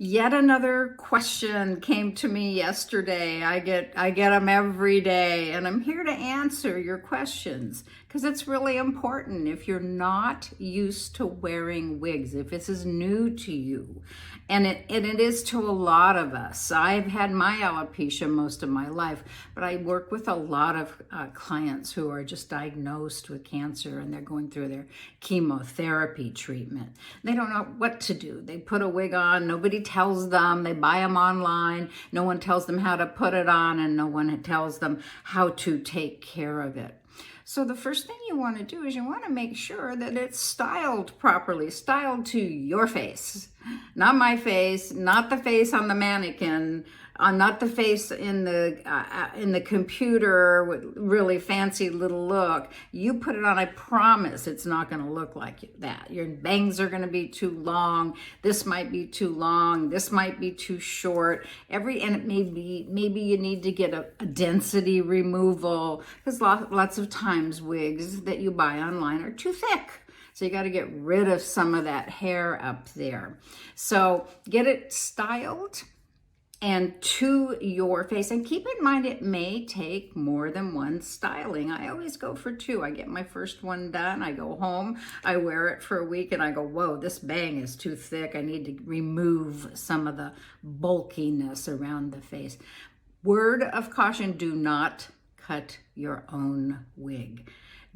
Yet another question came to me yesterday. I get them every day, and I'm here to answer your questions because it's really important. If you're not used to wearing wigs, if this is new to you, and it is to a lot of us. I've had my alopecia most of my life, but I work with a lot of clients who are just diagnosed with cancer and they're going through their chemotherapy treatment. They don't know what to do. They put a wig on, nobody tells them, they buy them online, no one tells them how to put it on, and no one tells them how to take care of it. So the first thing you want to do is you want to make sure that it's styled properly, styled to your face, not my face, not the face on the mannequin, not the face in the computer with really fancy little look. You put it on, I promise it's not going to look like that. Your bangs are going to be too long. This might be too long. This might be too short. And it maybe you need to get a density removal, because lots of times wigs that you buy online are too thick. So you got to get rid of some of that hair up there. So get it styled and to your face. And keep in mind, it may take more than one styling. I always go for two. I get my first one done, I go home, I wear it for a week, and I go, whoa, this bang is too thick. I need to remove some of the bulkiness around the face. Word of caution, do not cut your own wig.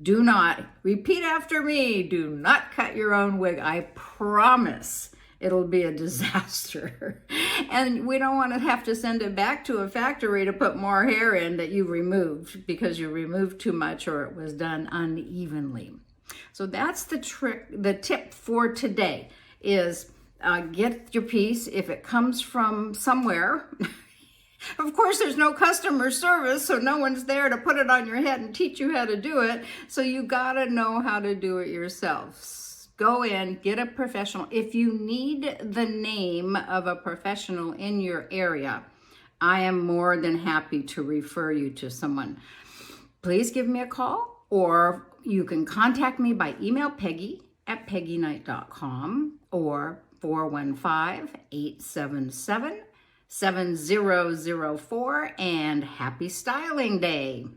Do not, repeat after me, do not cut your own wig. I promise it'll be a disaster. And we don't want to have to send it back to a factory to put more hair in that you removed because you removed too much or it was done unevenly. So that's the trick, the tip for today is get your piece. If it comes from somewhere, of course, there's no customer service, so no one's there to put it on your head and teach you how to do it. So you gotta know how to do it yourself. Go in, get a professional. If you need the name of a professional in your area, I am more than happy to refer you to someone. Please give me a call, or you can contact me by email, Peggy@peggyknight.com, or 415-877-7004, and happy styling day.